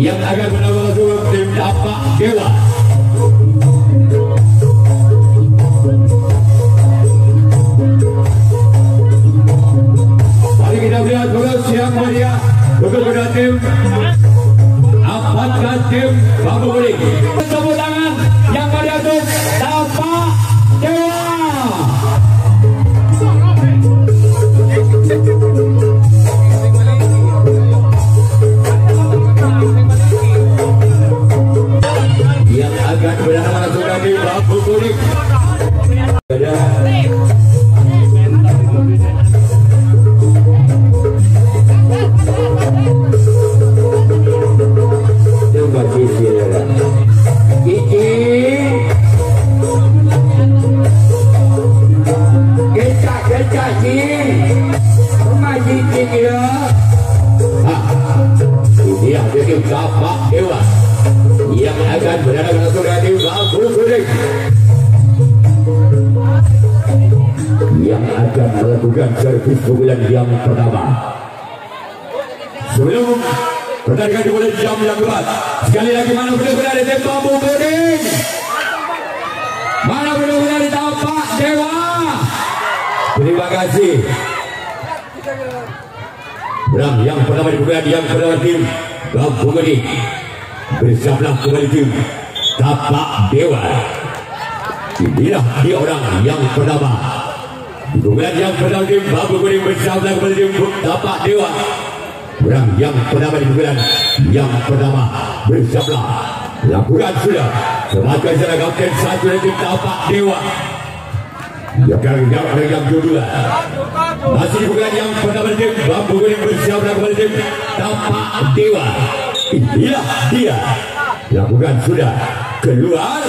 yang akan menambah tim Tapak Dewa. Mari kita lihat terus yang mulia untuk tim apatkan tim Bambu Kuning. Tepuk tangan yang mulia untuk Tapak Dewa. Yang akan berada langsung dari Bambu Kuning. Tapak Dewa yang akan berada langsung dari Bambu Kuning, yang akan melakukan servis pukulan yang pertama. Sebelum pertandingan dimulai jam yang keempat, sekali lagi mana boleh berada di Bambu Kuning, mana boleh berada di Tapak Dewa. Terima kasih. Bram yang pertama dipukulan yang pertama tim Bambu Kuning bersebelah kembali tim Tapak Dewa. Inilah dia orang yang pertama. Pukulan yang pertama tim Bambu Kuning bersebelah kembali tim Tapak Dewa. Orang yang pertama di pukulan yang pertama bersebelah. Lakukan sudah. Semakin sana kapten satu dari tim Tapak Dewa. Yang kedua masih di pukulan yang pertama tim Bambu Kuning bersebelah kembali tim Tapak Dewa. Inilah dia. Lakukan sudah. Keluar.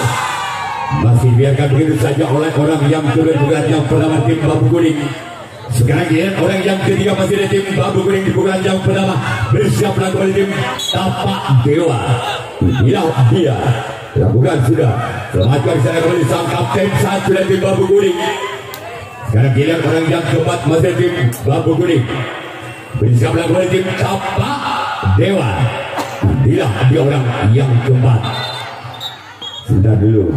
Masih biarkan begitu saja oleh orang yang kedua pukulan yang pertama tim Bambu Kuning. Sekarang dia orang yang ketiga masih di tim Bambu Kuning di pukulan yang pertama bersiaplah kembali tim Tapak Dewa. Inilah dia. Lakukan sudah. Selamatkan sana kembali sang kapten satu dari tim Bambu Kuning. Sekarang dia orang yang keempat masih tim Bambu Kuning bersiaplah kembali tim Tapak Dewa. Inilah dia orang yang keempat. Sudah dulu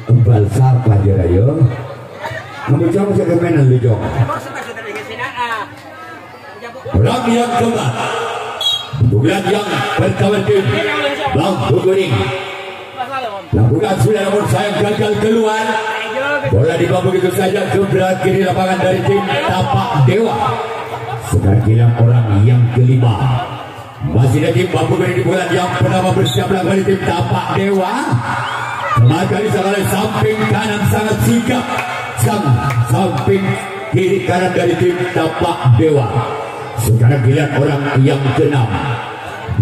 Empal sapa aja ayo. Kamu coba saya kemana lu jong. Orang yang keempat pukulan yang pertama tim Bambu Kuning. Lakukan sudah namun sayang gagal keluar. Bola di bawah begitu saja ke belah kiri lapangan dari tim Tapak Dewa. Sekarang gila orang yang kelima masih dari tim Bambu Kuning di pukulan yang pertama bersiaplah dari tim Tapak Dewa. Maka diserang oleh samping kanan sangat sigap. Samping kiri kanan dari tim Tapak Dewa. Sekarang giliran orang yang keenam.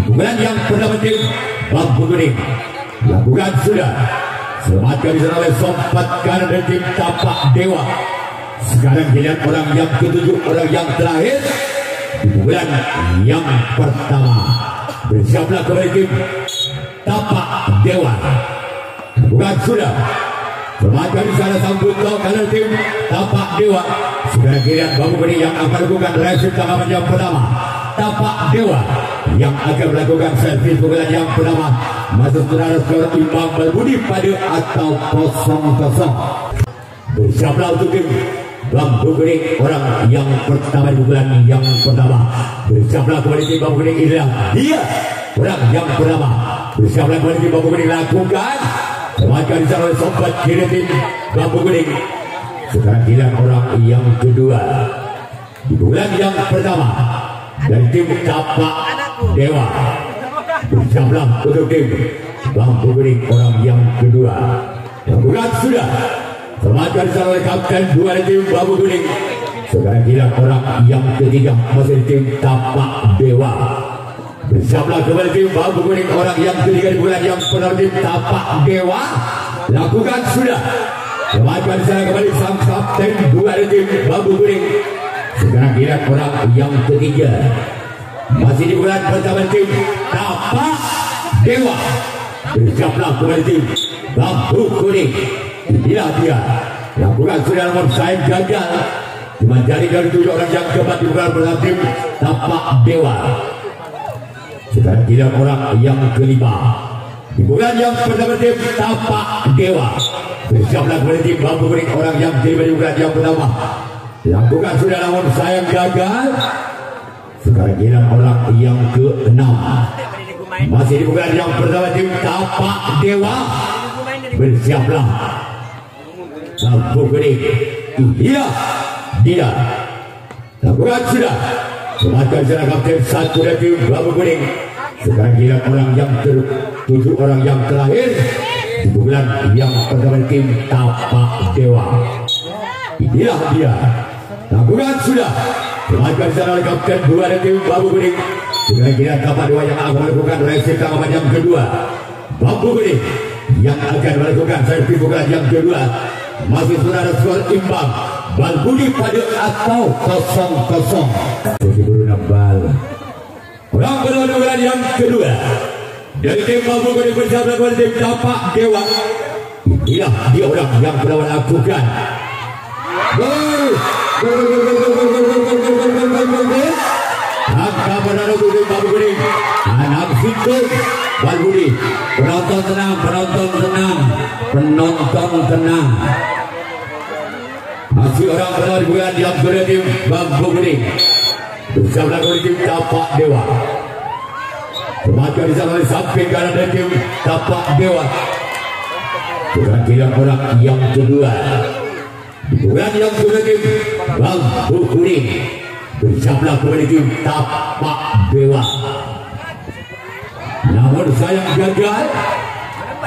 Pukulan yang pertama tim Bambu Kuning. Lakukan sudah. Selamatkan diserang oleh sompat kanan dari tim Tapak Dewa. Sekarang giliran orang yang ketujuh, orang yang terakhir. Pukulan yang pertama bersiaplah kembali tim Tapak Dewa. Bukan sudah. Selamatkan di sana sambut kanan tim Tapak Dewa. Sekarang giliran Bambu Kuning yang akan melakukan reaksi tanggapan yang pertama. Tapak Dewa yang akan melakukan servis pukulan yang pertama. Masuk saudara skor imbang berbudi pada atau 0-0. Bersiaplah untuk tim Bambu Kuning orang yang pertama di pukulan yang pertama. Bersiaplah kembali tim Bambu Kuning. Inilah dia orang yang pertama. Bersiaplah kembali tim Bambu Kuning. Lakukan. Selamatkan di sana oleh sobat kiri tim Bambu Kuning. Sekarang giliran orang yang kedua di bulan yang pertama dari tim Tapak Dewa. Bersiaplah untuk tim Bambu Kuning orang yang kedua. Lakukan sudah. Selamatkan di sana oleh kapten dua dari tim Bambu Kuning. Sekarang giliran orang yang ketiga masih di tim Tapak Dewa. Bersiaplah kembali tim Bambu Kuning orang yang ketiga di bulan yang pertama tim Tapak Dewa. Lakukan sudah. Selamatkan di sana kembali sang kapten dua dari tim Bambu Kuning. Sekarang giliran orang yang ketiga masih di bulan pertama tim Tapak Dewa. Bersiaplah kembali tim Bambu Kuning. Inilah dia. Lakukan sudah namun saya gagal. Cuma dari 7 orang yang keempat di bulan pertama tim Tapak Dewa. Sekarang giliran orang yang kelima. Di bulan yang pertama tim Tapak Dewa. Bersiaplah kembali tim Bambu Kuning orang yang kelima di bulan yang pertama. Lakukan sudah namun sayang gagal. Sekarang giliran orang yang keenam. Masih di bulan yang pertama tim Tapak Dewa. Bersiaplah Bambu Kuning. Iya, dia lakukan sudah. Semakan secara kapten satu dari tim Bambu Kuning. Sekarang giliran orang yang ketujuh, orang yang terakhir di bulan yang pertama tim Tapak Dewa. Inilah dia. Lakukan sudah. Semakan secara oleh kapten dua dari tim Bambu Kuning. Sekarang giliran Tapak Dewa yang akan melakukan reaksi tanggapan yang kedua. Bambu Kuning yang akan melakukan servis bulan yang kedua. Masih sudah ada skor imbang. Bal budi pada atau 0-0. Jadi buru nambal. Orang kedua bulan yang kedua dari tim Bambu Kuning bersama dengan tim Tapak Dewa. Inilah dia orang yang telah lakukan. Angka berada di tim Bambu Kuning. Anak situ Bal budi. Penonton tenang, penonton tenang, penonton tenang. Masih orang kedua di bulan yang kedua tim Bambu Kuning bersama dengan tim Tapak Dewa. Semakin di sana samping kanan dari tim Tapak Dewa. Kira-kira orang yang kedua di bulan yang kedua tim Bambu Kuning bersama dengan tim Tapak Dewa. Namun sayang gagal.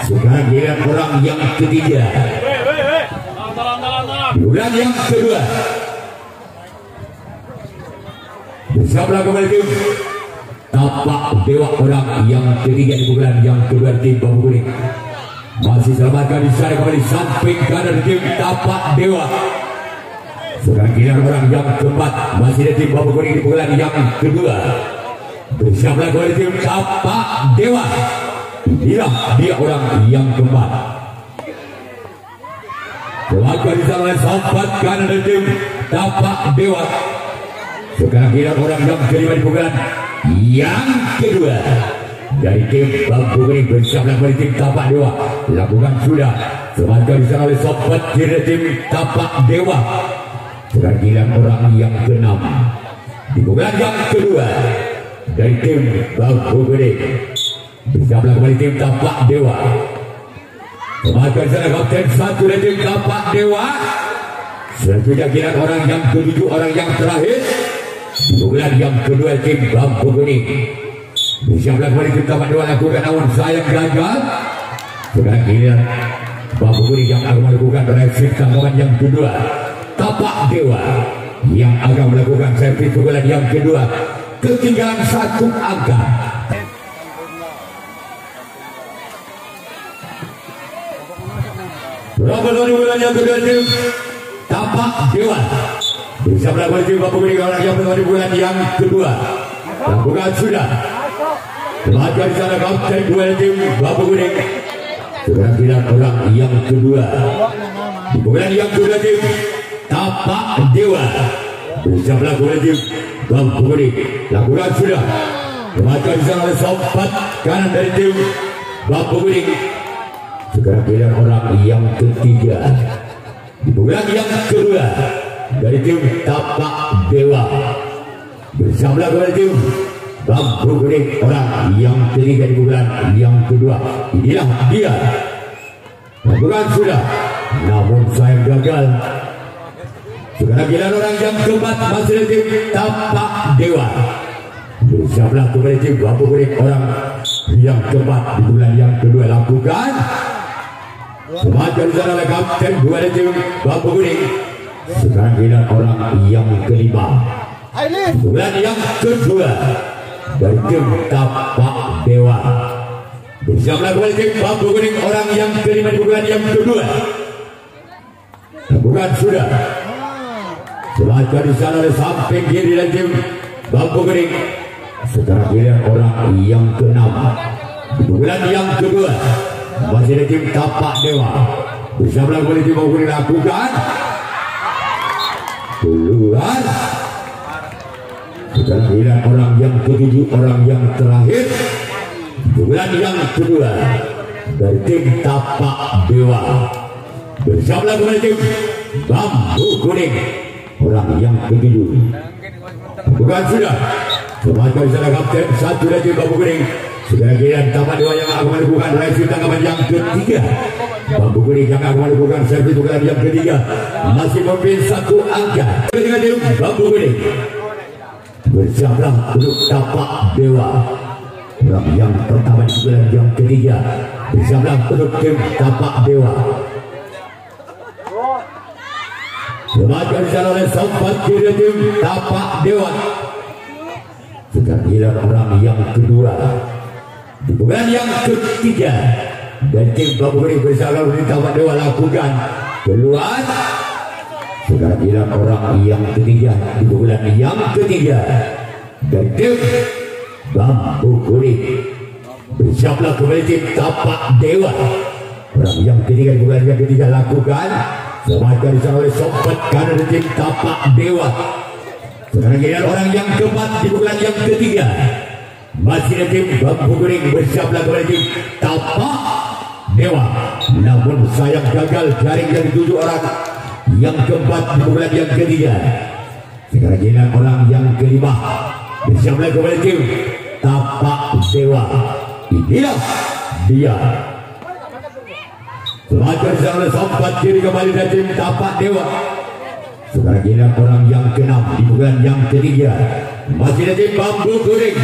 Sekarang giliran orang yang ketiga bulan yang kedua bersama kembali tim Tapak Dewa orang yang ketiga di bulan yang kedua tim Bambu Kuning. Masih selamatkan di sana kembali samping kanan tim Tapak Dewa. Sekarang giliran orang yang keempat masih di tim Bambu Kuning di bulan yang kedua bersama kembali tim Tapak Dewa. Inilah dia orang yang keempat. Selamatkan di sana oleh sahabat kanan dari tim Tapak Dewa. Sekarang giliran orang yang kelima di bulan yang kedua dari tim Bambu Kuning bersama dengan tim Tapak Dewa. Lakukan sudah. Selamatkan di sana oleh sahabat dari tim Tapak Dewa. Sekarang giliran orang yang keenam di bulan yang kedua dari tim Bambu Kuning bersama dengan tim Tapak Dewa. Semakin sana kapten satu dari tim Tapak Dewa. Selanjutnya giliran orang yang ketujuh, orang yang terakhir bulan yang kedua tim Bambu Kuning bersama dengan tim Tapak Dewa lakukan namun sayang gagal. Sekarang giliran Bambu Kuning yang akan melakukan reaksi tanggapan yang kedua. Tapak Dewa yang akan melakukan servis bulan yang kedua. Ketinggalan satu angka. Berapa bulan yang kedua tim Tapak Dewa bersama dengan tim Bambu Kuning orang yang pertama di bulan yang kedua. Lakukan sudah. Selamatkan di sana kapten dua tim Bambu Kuning. Sekarang giliran orang yang kedua di bulan yang kedua tim Tapak Dewa bersama dengan tim Bambu Kuning. Lakukan sudah. Selamatkan di sana oleh sahabat kanan dari tim Bambu Kuning. Sekarang giliran orang yang ketiga di bulan yang kedua dari tim Tapak Dewa bersama dengan tim Bambu Kuning orang yang ketiga di bulan yang kedua. Inilah dia. Lakukan sudah namun sayang gagal. Sekarang giliran orang yang keempat masih dari tim Tapak Dewa bersama dengan tim Bambu Kuning orang yang keempat di bulan yang kedua. Lakukan. Semakin sana oleh kapten dua dari tim Bambu Kuning. Sekarang giliran orang yang kelima bulan yang kedua dari tim Tapak Dewa bersama dengan tim Bambu Kuning orang yang kelima di bulan yang kedua. Lakukan sudah. Semakin di sana oleh samping kiri dari tim Bambu Kuning. Sekarang giliran orang yang keenam di bulan yang kedua masih ada tim Tapak Dewa bersama dengan tim Bambu Kuning. Lakukan keluar. Sekarang giliran orang yang ketujuh, orang yang terakhir, bulan yang kedua dari tim Tapak Dewa. Bersama kembali tim Bambu Kuning, orang yang ketujuh. Bukan sudah. Selamat kali sana kapten satu dari Bambu Kuning. Sekarang giliran Tapak Dewa yang akan melakukan review tanggapan yang ketiga. Bambu Kuning yang akan melakukan servis bukan yang ketiga. Masih memimpin satu angka. Dengan tim Bambu Kuning. Bersiaplah untuk Tapak Dewa. Orang yang pertama di bulan yang ketiga. Bersiaplah untuk tim Tapak Dewa. Selamatkan disana oleh sobat kiri tim Tapak Dewa. Sekarang giliran orang yang kedua di bulan yang ketiga. Dan tim Bambu Kuning bersama dengan Tapak Dewa lakukan keluar. Sekarang giliran orang yang ketiga di bulan yang ketiga. Dan tim Bambu Kuning. Bersiaplah kembali tim Tapak Dewa. Orang yang ketiga di bulan yang ketiga lakukan. Selamatkan disana oleh sobat kanan tim Tapak Dewa. Sekarang giliran orang yang keempat di bulan yang ketiga. Masih tim Bambu Kuning. Bersiaplah kembali tim Tapak Dewa. Namun sayang gagal jaring dari 7 orang yang keempat di bulan yang ketiga. Sekarang giliran orang yang kelima. Bersiaplah kembali tim Tapak Dewa. Inilah dia. Selamatkan oleh sobat kiri kembali dari tim Tapak Dewa. Sekarang giliran orang yang keenam di bulan yang ketiga. Masih dari tim Bambu Kuning.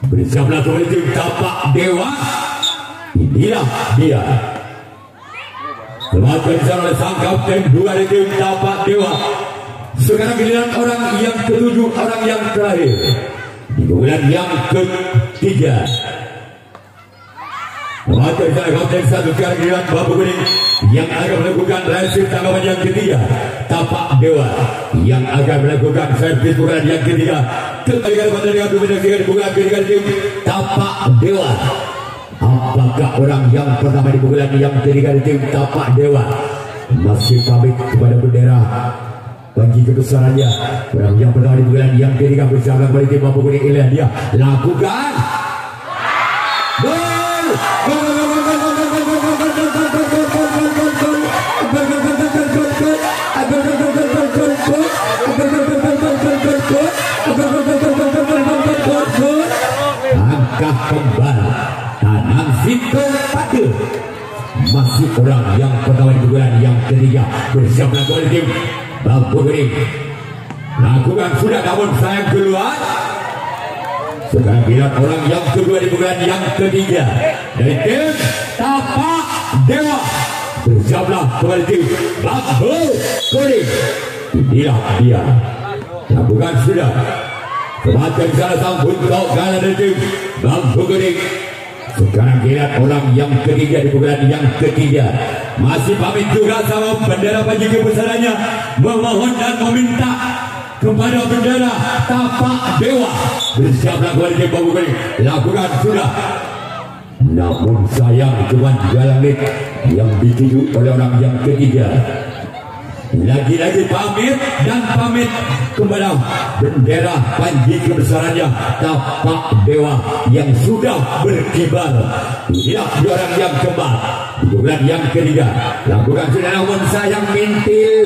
Bersiaplah kembali tim Tapak Dewa. Inilah dia. Selamatkan oleh sang kapten 2 dari tim Tapak Dewa. Sekarang giliran orang yang ketujuh, orang yang terakhir di bulan yang ketiga. Selamatkan kapten 1 sekarang giliran Bambu Kuning yang akan melakukan review tanggapan yang ketiga. Tapak Dewa yang akan melakukan servis bulan yang ketiga. Kembalikan pertandingan di bulan ketiga tim Tapak Dewa. Apakah orang yang pertama di bulan yang ketiga di tim Tapak Dewa masih pamit kepada bendera bagi kebesarannya? Orang yang pertama di bulan yang ketiga bersama kembali tim Bambu Kuning. Inilah dia. Lakukan gol. Angkat kembali tangan Vito Pade. Masih orang yang pertama di bulan yang ketiga. Bersiap melakukan tim Bambu Kuning. Lakukan sudah namun sayang keluar. Sekarang giliran orang yang kedua di bulan yang ketiga dari tim Tapak Dewa. Bersiaplah kembali tim Bambu Kuning. Inilah dia. Lakukan sudah. Selamatkan salah sang buntok kalah dari tim Bambu Kuning. Sekarang giliran orang yang ketiga di bulan yang ketiga. Masih pamit juga sama bendera bagi kebesarannya. Memohon dan meminta kepada bendera Tapak Dewa. Bersiaplah kembali tim Bambu Kuning. Lakukan sudah. Namun sayang cuma 3 langit yang dituju oleh orang yang ketiga. Lagi-lagi pamit dan pamit kepada bendera panji kebesarannya Tapak Dewa yang sudah berkibar. Inilah orang yang keempat di bulan yang ketiga. Lakukan sudah namun sayang mintil.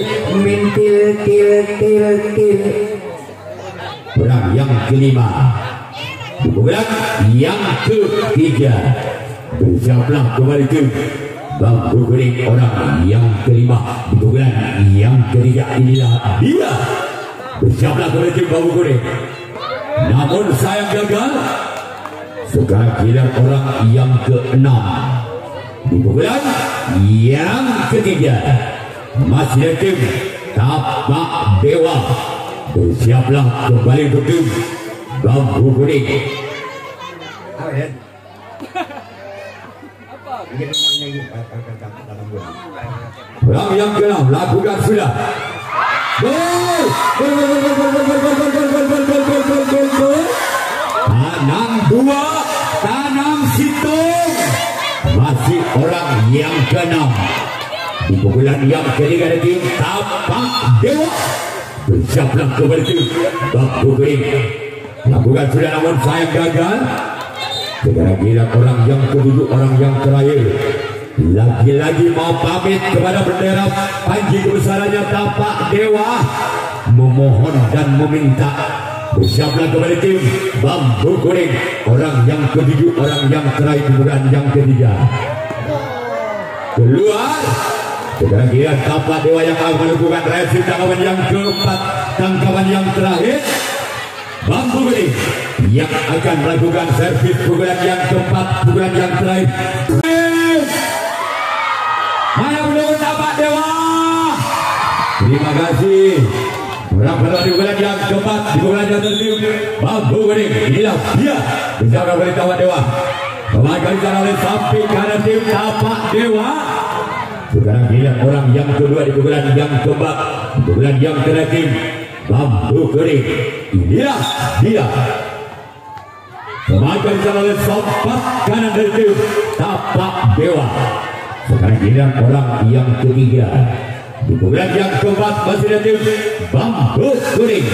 Orang yang kelima di bulan yang ketiga. Bersiaplah kembali tim Bambu Kuning. Orang yang kelima di bulan yang ketiga. Inilah dia. Bersiaplah kembali tim Bambu Kuning. Namun sayang gagal. Sekarang giliran orang yang keenam di bulan yang ketiga. Masih tim Tapak Dewa. Bersiaplah kembali untuk tim Bambu Kuning. Orang yang keenam lakukan sudah. Gol. Tanam 2, tanam Situng. Masih orang yang keenam di pukulan yang ketiga dari tim Tapak Dewa. bersiaplah kembali tim Bambu Kuning. Lakukan sudah namun sayang gagal. Kira-kira orang yang ketujuh, orang yang terakhir lagi-lagi mau pamit kepada bendera Panji kebesarannya Tapak Dewa, memohon dan meminta. Bersiaplah kembali tim Bambu Kuning, orang yang ketujuh, orang yang terakhir, kemudian yang ketiga keluar. Kira-kira Tapak Dewa yang akan melakukan reaksi tangkapan yang keempat, tangkapan yang terakhir. Bambu Kuning yang akan melakukan servis pukulan yang keempat, pukulan yang terakhir. Mana belum Tapak Dewa? Terima kasih. Orang berada di pukulan yang keempat, di pukulan yang terakhir. Bambu Kuning, inilah dia bersama oleh Tapak Dewa. Kembali oleh samping kanan tim Tapak Dewa. Sekarang giliran orang yang kedua di pukulan yang keempat, di pukulan yang terakhir. Bambu Kuning, inilah dia. Semakin oleh sobat kanan dari tim Tapak Dewa. Sekarang giliran orang yang ketiga di pukulan yang keempat, masih dari tim Bambu Kuning.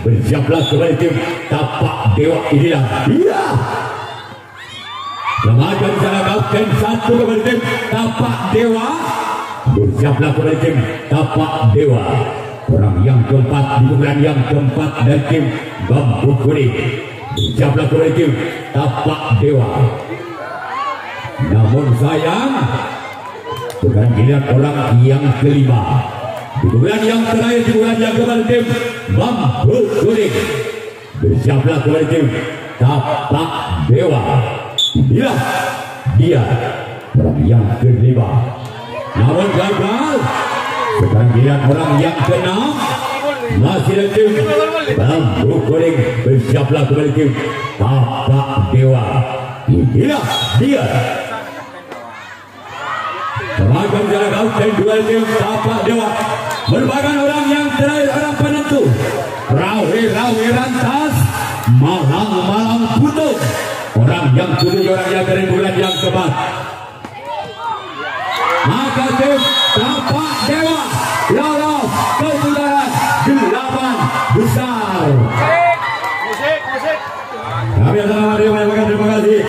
Bersiaplah kembali tim Tapak Dewa, inilah dia. Semakin sana kapten satu kembali tim Tapak Dewa. Bersiaplah kembali tim Tapak Dewa. Orang yang keempat di pukulan yang keempat dari tim Bambu Kuning. Bersiaplah kembali tim Tapak Dewa. Namun sayang, sekarang giliran orang yang kelima di pukulan yang terakhir, di pukulan yang keempat tim Bambu Kuning. Bersiaplah kembali tim Tapak Dewa. Inilah dia orang yang kelima. Namun gagal. Sekarang giliran orang yang keenam, masih ada tim Bambu Kuning. Bersiaplah kembali tim Tapak Dewa. Inilah dia. Semakin jarak kapten dua tim Tapak Dewa merupakan orang yang terakhir, orang penentu. Rawi rantas, malang putus. Orang yang ketujuh, orang yang dari bulan yang keempat. Maka tim Tapak Dewa lolos ke putaran 8 besar. Musik. Kami akan terima kasih.